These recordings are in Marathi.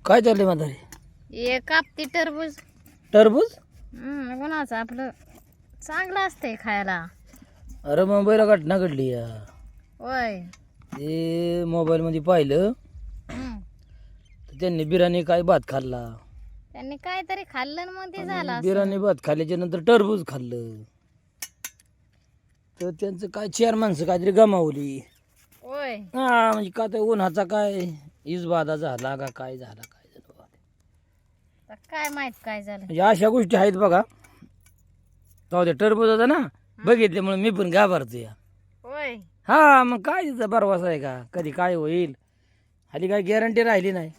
काय चाललंय म्हातारी? एक कापती टरबूज. टरबूज? कोणाचं आपलं चांगलं असतंय खायला. अरे मुंबईला घटना घडली या. होय. ते मोबाईल मध्ये पाहिलं तर त्यांनी बिर्याणी काय भात खाल्ला. त्यांनी काहीतरी खाल्लं मग ते झालं असं. बिर्याणी भात खाल्ल्याच्या नंतर टरबूज खाल्लं तर त्यांचं काय 4 माणसं काहीतरी गमावली. होय. हा म्हणजे का ते उन्हाचा काय इजबाधा झाला का काय झाला काय झालं बा. तर काय माहित काय झालं. म्हणजे अशा गोष्टी आहेत बघा. तो ते टरबूजाचा ना बघितल्यामुळे मी पण घाबरतो या. होय. हा मग काय तिचा भरवसा आहे का कधी काय होईल. हल्ली काय गॅरंटी राहिली नाही.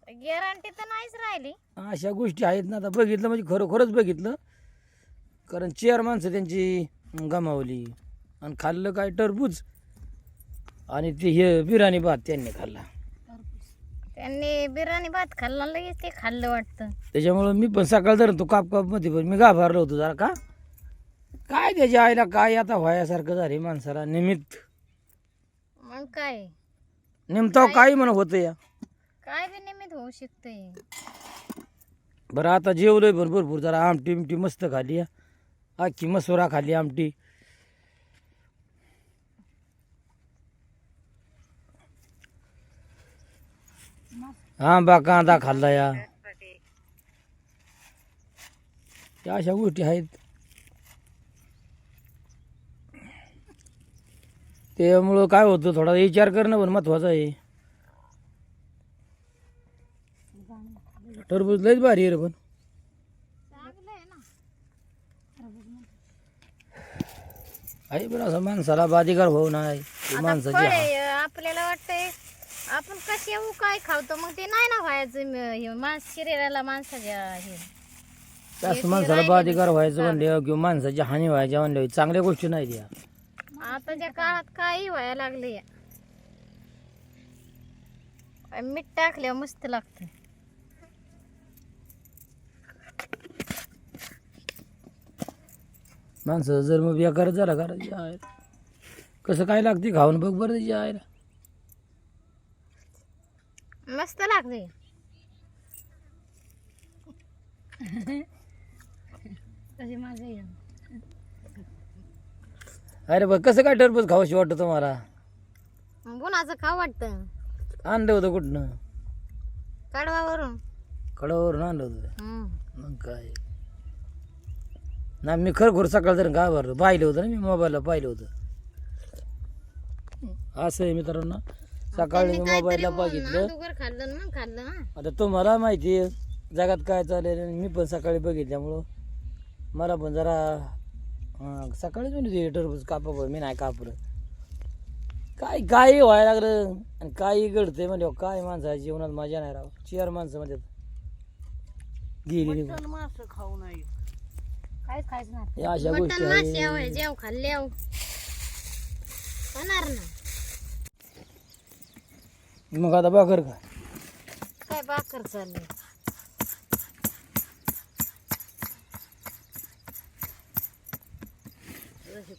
गॅरंटी तर नाहीच राहिली. अशा गोष्टी आहेत ना. आता बघितलं म्हणजे खरोखरच बघितलं. कारण 4 माणसं त्यांची गमावली आणि खाल्लं काय टरबूज आणि ते हे बिर्याणी भात त्यांनी खाल्ला. त्यांनी बिर्याणी भात खाल्ला लगेच ते खाल्लं वाटतं. त्याच्यामुळं मी पण सकाळ जर तो काप मध्ये पण मी घाबरलो होतो जरा का काय त्याच्या आईला काय आता व्हायासारखं झाले माणसाला निमित्त. मग काय नेमता काही म्हणत होतं या. काय बी निमित्त होऊ शकतंय. बरं आता जेवलोय पण भरपूर जरा आमटी मस्त खाली अख्खी मसुरा खाली आमटी. आंबा कांदा खाल्ला या. त्या अशा गोष्टी आहेत. त्यामुळं काय होतं थोडा विचार करणं पण महत्वाचं आहे. टरबूज लयच भारी आहे रे पण. आहे पण असं माणसाला बाधिकार भाऊ नाही माणसाची आपल्याला वाटतंय आपण कशी काय खावतो मग ते नाही ना व्हायचं शरीराला माणसाच्या हे. जास्त माणसाला बाधिकार व्हायचं म्हणले किंवा माणसाची हानी व्हायच्या म्हणले चांगल्या गोष्टी नाही द्या. आताच्या काळात काही व्हायला लागले. मीठ टाकल्यावर मस्त लागत. माणसं जर मग बेकार झाला का कसं काय लागते खाऊन बघ बरं त्याची आहे. मस्त लागते. अरे बघ कसं काय टरबूज खावशी वाटतं तुम्हाला. गुणाचं खाऊ वाटतं. आणलं होतं कुठनं? कडवावरून. कडावरून आणलं होतं. मग काय ना मी खरखोर सकाळ जर घाबरलो पाहिलं होतं ना मी मोबाईलला पाहिलं होतं. असं आहे मित्रांनो सकाळी मी मोबाईलला बघितलं. खाल्लं मग खाल्लं ना. आता तुम्हाला माहिती आहे जगात काय चालेल. मी पण सकाळी बघितल्यामुळं मला पण जरा सकाळीच म्हणजे टरबूज कापा मी नाही कापलं. काही व्हायला लागलं आणि काही घडतंय म्हणजे काय माणसाच्या जीवनात मजा नाही राव. 4 माणसं म्हणजे गेली मासं खाऊ नाही काहीच खायचं नाही. अशा गोष्टी आहेत. जेव खाल्ले होणार ना. मग आता भाकर का काय भाकर चालली.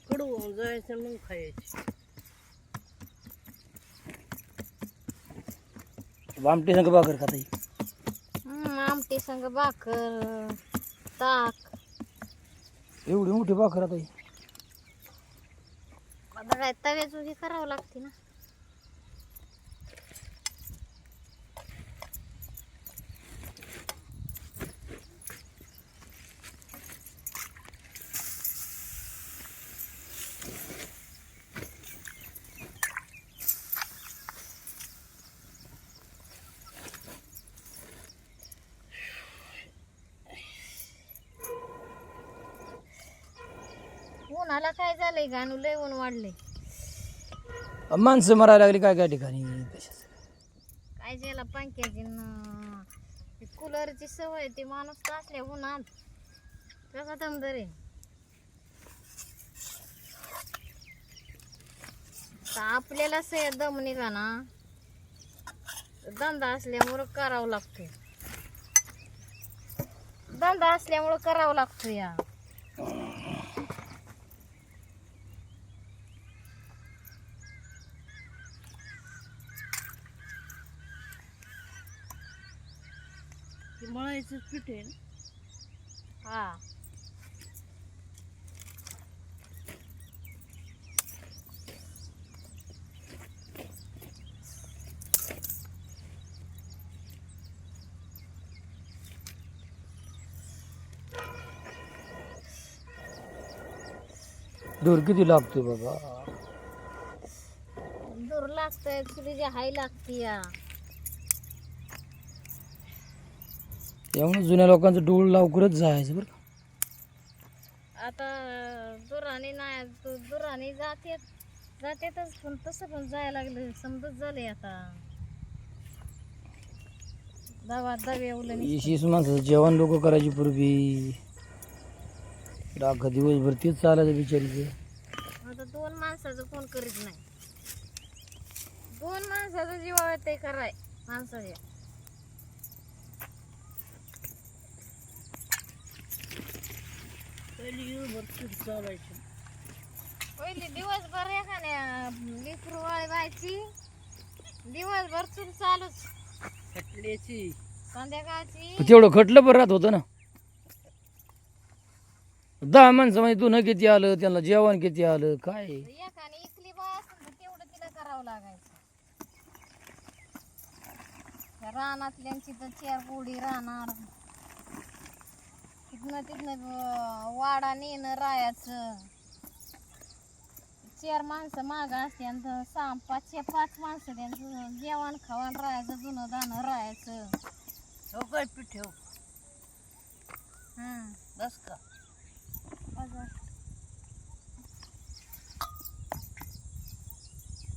कडू जायचं मग खायची. आमटी संग भाकर खाता आमटी संग भाकर ताक. एवढी मोठी भाकर आता आता काय तव्याचं हे करावं लागते ना. उन्हाला काय झालंय गाणू लय ऊन वाढले. माणसं मरायला लागली काय काय ठिकाणी. काय ज्याला पंख्याची कूलरची सवय ते माणूस असल्या उन्हात कसा दमदर आहे. आपल्याला से दम निघा ना धंदा असल्यामुळं करावं लागतं. धंदा असल्यामुळं करावं लागतं या. मळायचं पीठ आहे ना. हा दूर किती लागतोय बाबा. दूर लागतंय चुलीची हाय लागती या. त्यामुळे जुन्या लोकांचं डोळ लवकरच जायचं बरं का. आता दुराने नाही दुराने जातेतच पण तसं पण जायला लागलं समजत झाले आता. दवा दवे उलट 20 माणसाचं जेवण लोक करायची पूर्वी. अख्खा दिवसभर तेच चालायचं बिचारीचं. आता 2 माणसाचं कोण करीत नाही. 2 माणसाचं जीवा ते कराय माणसाच्या. पहिली दिवसभर पीठ चालायचं. पहिले दिवसभर एखाद्या लेकरू वाळवायची दिवसभर चूल चालूच. खटल्याची संध्याकाळची तेवढं खटलं पण राहत होतं ना. 10 माणसं म्हणजे तू न किती आलं, त्यांना जेवण किती आलं काय. एकाने इकली बाय असेल तर तेवढं तिला करावं लागायचं. त्या रानातल्यांची तर 4 गोडी राहणार. तिथनं वाडा नेणं रायाचं. 4 माणसं माग असते आणि 5 माणसं त्यांचं जेवण खावण राहायचं जुनं दाणं राहायचं. हो काय पीठ ठेव हं. बस का.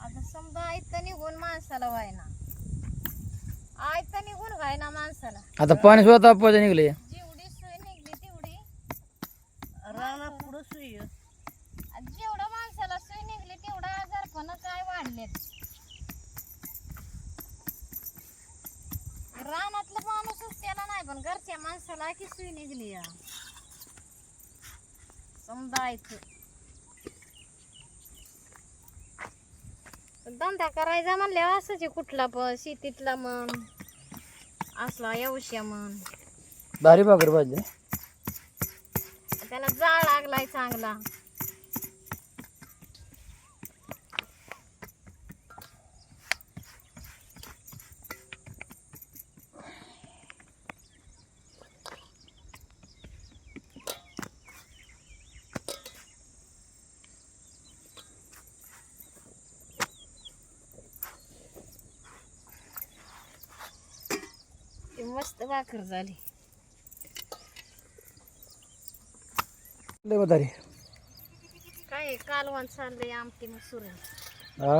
आता समजा आयतं निघून माणसाला व्हायना. आयतं निघून व्हायना माणसाला. आता पाणी सुद्धा तापवायचं निघले. जेवढी सोय निघली तेवढी राणा पुढं सुई आहे. जेवढं माणसाला सोय निघली तेवढा आजारपण काय वाढलेत. रानातलं माणूसच त्याला नाही पण घरच्या माणसाला की सोय निघली या. समजायचं धंदा करायचा म्हणल्यावर असंच आहे. कुठला पण शेतीतला म्हण असला येवश्या म्हण भारी भाकर पाहिजे. त्याला जाळ लागलाय चांगला. मस्त भाकर झाली. लय भारी. काय कालवण चाललंय आमटी मसूर. हा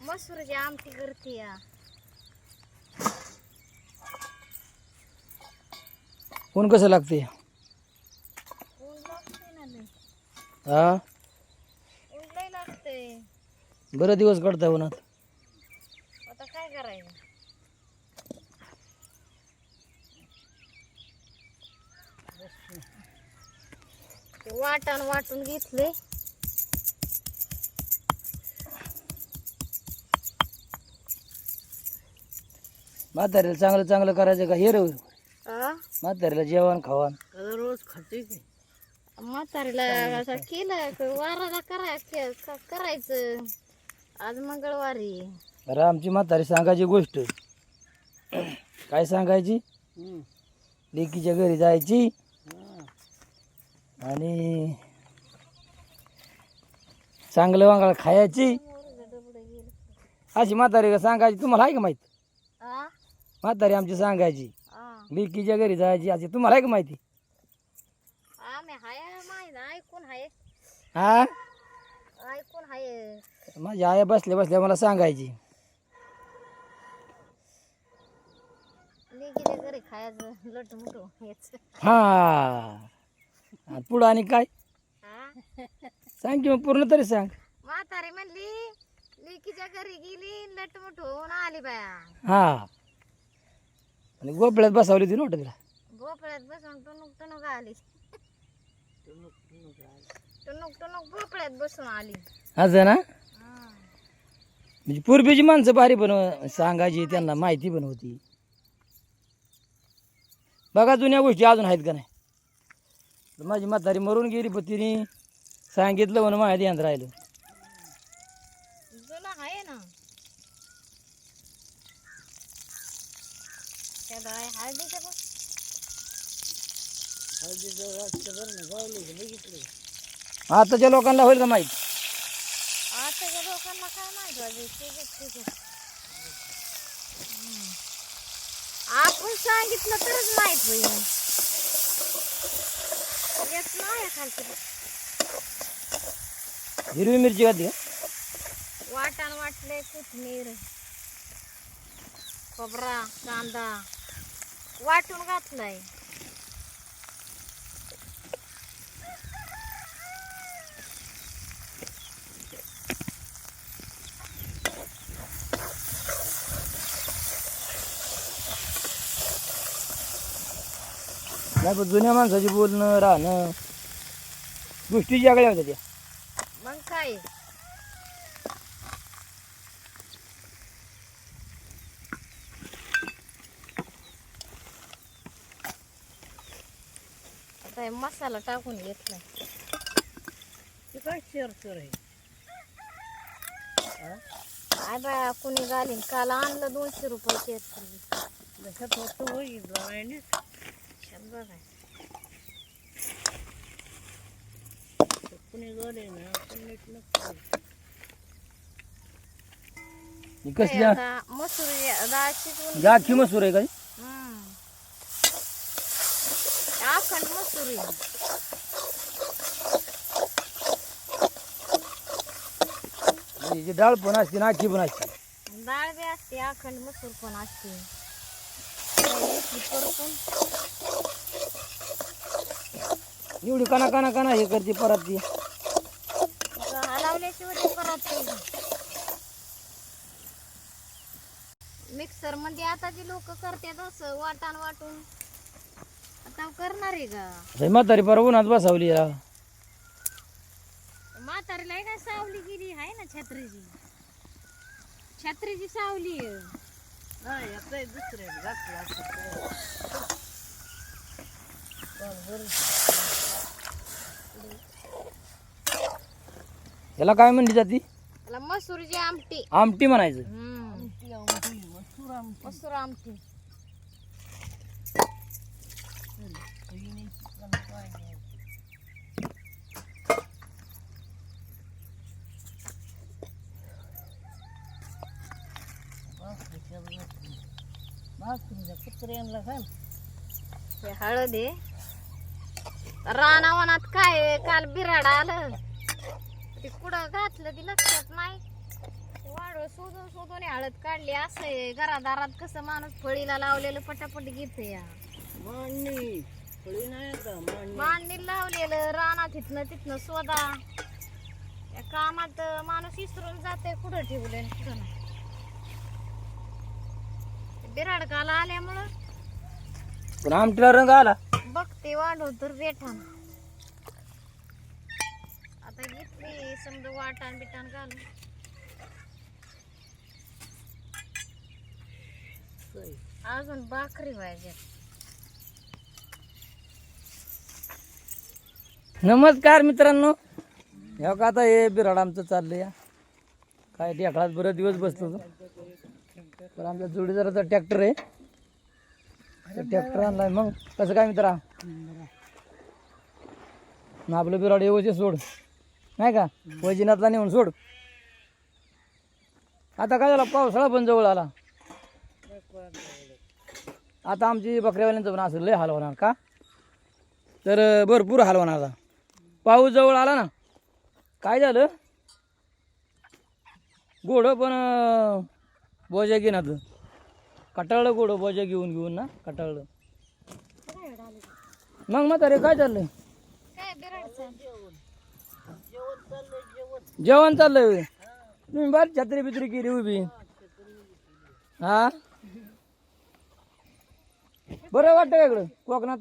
मसूरची आमटी करते या. कोण कसं लागते. ऊन लागते ना लय. हा ऊन लय लागते. बरं दिवस काढताय उन्हात. आता काय करायचं. ते वाटून घेतले. म्हाताऱ्याला चांगलं चांगलं करायचं का हे रे. म्हाताऱ्याला जेवण खावण. रोज खाते की. म्हातारीला असं केलं वाराला करायचं. आज मंगळवारी. अरे आमची म्हातारी सांगायची गोष्ट. काय सांगायची. लेकीच्या घरी जायची आणि चांगलं वांगळ खायची. अशी म्हातारी का सांगायची. तुम्हाला आहे का माहिती. आ? म्हातारी आमची सांगायची आ. लेकीच्या घरी जायची अशी. तुम्हाला आहे का माहिती. आम्ही हाय माहित ऐकून हाय. हा ऐकून हाय. माझी आया बसल्या बसल्या मला सांगायची. लेकीच्या घरी खायचं लट मुठो हेच. हा पुढं आणि काय सांग की मग पूर्ण तरी सांग. म्हातारी म्हणली लेकीच्या घरी गेली लट मुठून आली बाया. हा आणि गोपळ्यात बसावली होती नोट तिला. भोपळ्यात बसून टुनुक टुनुक आली. टुनुक टुनुक भोपळ्यात बसून आली. असं ना. हा. म्हणजे पूर्वीची माणसं भारी पण सांगायची. त्यांना माहिती पण होती. बघा जुन्या गोष्टी अजून आहेत का नाही. तर माझी म्हातारी मरून गेली पण तिने सांगितलं म्हणून माझ्या ध्यान राहिलं. जुनं आहे ना त्या बाय हळदीचं बघ. हळदीचं वाटतं बरं ना गावलं बघितलं. आताच्या लोकांना होईल का माहीत. आताच्या लोकांना काय माहिती आहे ठीक आहे. आपण सांगितलं तरच माहित होईल. येत नाही खालची हिरवी मिरची घातली का. वाटण वाटले कोथिंबीर खोबरा कांदा वाटून घातलाय. नाही पण जुन्या माणसाची बोलणं राहणं गोष्टी जागल्या होत्या त्या. मग काय आता हे मसाला टाकून घेतलाय. ते काय चरचर आहे. काय बाया कुणी घालीन काल आणलं 200 रुपये केर लक्षात होतं बघितलं नाही ना. बघाय कुणी गडे ना आपण नीट नसतं. ही कसल्या आता मसुरी डाळ शिजवून गाठी मसूर आहे काय. अखंड मसुरी जी डाळ पण असते ना आखी पण असते. डाळ बी असते अखंड मसूर पण असते. घेतली परतून एवढी काना हे करते परत ती. हलवल्याशिवाय ते परत मिक्सर मध्ये आता जी लोक करतात असं वाटण वाटून आता करणार आहे का. म्हातारी परवा उन्हात बसावली या. म्हातारीला काय सावली गेली आहे ना छत्रीची सावली आहे. नाही आता दुसऱ्या घातलं असं. याला काय म्हणली जाती. त्याला मसूरची आमटी. आमटी म्हणायचं. मसूर आमटी कुत्र्यांना घाल. हे हळद आहे. रानावनात काय आहे, काल बिराड आलं ते कुठं घातलं ती लक्षात नाही. वाढ शोधून हळद काढली. असं आहे घरादारात कसं माणूस फळीला लावलेलं पटापट घेते या. मांडणी फळी नाही का मांडणी. मांडणी लावलेलं रानात तिथनं शोधा. या कामात माणूस विसरून जाते कुठं ठेवलं कुठं नाही. बिराड काला आल्यामुळं पण आमटीला रंग आला. बघते वाढव तर बेठान. आता घेतली समजा वाटण बिटाण घालून. अजून भाकरी पाहिजे. नमस्कार मित्रांनो. ह्या का आता हे बिराड आमचं चाललं या. काय टेकडात बरं दिवस बसलो होतो. पण आमच्या जोडीदाराचा ट्रॅक्टर आहे. ट्रॅक्टर आणलाय. मग कसं काय मित्रा ना आपलं बिराड व्यवस्थित सोड नाही का. वैजनाथला नेऊन सोड. आता काय झाला पावसाळा पण जवळ आला. आता आमची बकऱ्यावाल्यांचं पण असं लय हाल होणार का. तर भरपूर हाल होणार. आता पाऊस जवळ आला ना. काय झालं घोडं पण बोजा घेणार कटाळलं. घोडं बोजा घेऊन ना कटाळलं. मग म्हातारे काय चाललंय. काय बिराडचं जेवण चाललंय होय. तुम्ही बारी छत्री बित्री केली उभी. हा बरं वाटतं का इकडं कोकणात.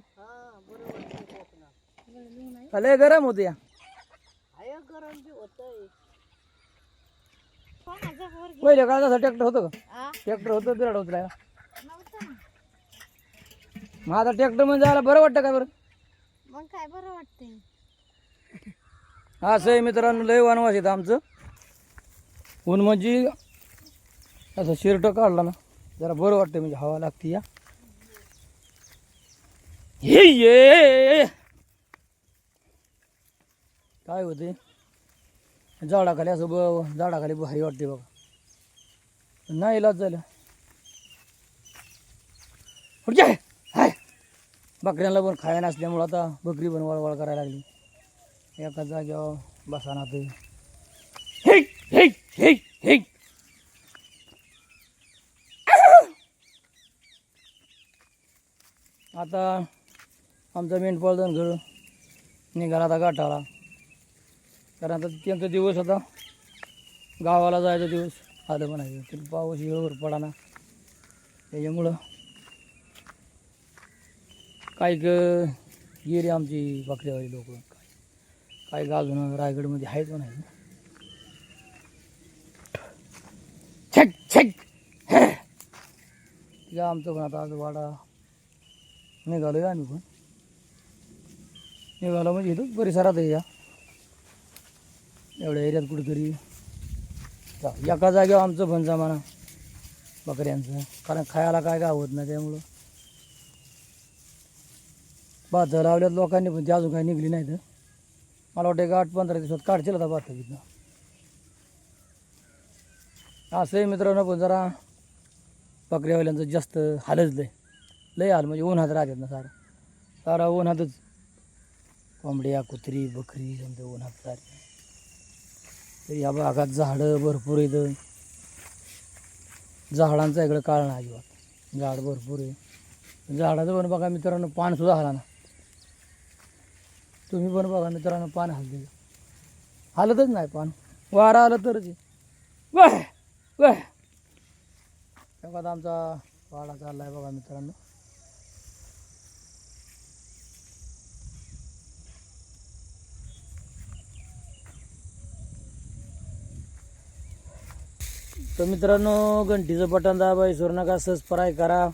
लय गरम होते या. पहिले काय तसं ट्रॅक्टर होतं का. ट्रॅक्टर होतं बिराड होत नव्हतं ना. मग आता ट्रॅक्टर मध्ये जायला बरं वाटतं का बरं? मग काय बरं वाटतंय. असं आहे मित्रांनो, लय वनवास येतं आमचं. ऊन म्हणजे असं शर्ट काढला ना जरा बरं वाटतं, म्हणजे हवा लागते. या हे ये काय होते झाडाखाली, असं झाडाखाली भारी वाटते बघा. नाही इलाज झालं. हाय बकऱ्यांना पण खाया नसल्यामुळं आता बकरी पण वळवळ करायला लागली. एका जाग्यावर बसाना ते हे हे हे हे. आता आमचा मेंढपाळ घर निघाला आता गाठाला, कारण आता त्यांचा दिवस आता गावाला जायचा दिवस आलं म्हणायचं. ते पाऊस वेळेवर पडा ना, त्याच्यामुळं काही गेली आमची बकरीवाली लोक. काही गाजून रायगडमध्ये आहेत म्हणायचं. छेक छेक या आमचं पण आता आज वाडा निघालो आम्ही पण. निघालो म्हणजे इथंच परिसरात आहे. या एवढ्या एरियात कुठेतरी एका जागेवर आमचं पण जमाना बकऱ्यांचं, कारण खायला काय काय होत नाही. त्यामुळं भात लावल्यात लोकांनी, पण ते अजून काही निघली नाही. तर मला वाटतं एक 8-15 दिवसात काढतील आता भात तिथनं. असंही मित्रांनो, पण जरा बकऱ्यावाल्यांचं जास्त हालच लय हाल, म्हणजे उन्हात राहतात ना सारा उन्हातच. कोंबड्या कुत्री बकरी समजा उन्हात सारे. तर या भागात झाडं भरपूर येतं. झाडांचा इकडं काळ नाही अजिबात, झाड भरपूर आहे. झाडाचं पण बघा मित्रांनो, पानसुद्धा हला ना. तुम्ही पण बघा मित्रांनो, पान हलते हालतच नाही पान. वारा आलं तरच वह वह. बघा आमचा वाडा चालला आहे बघा मित्रांनो. तर मित्रांनो, घंटीचं बटन दाबा, विसरू नका. सबस्क्राईब करा.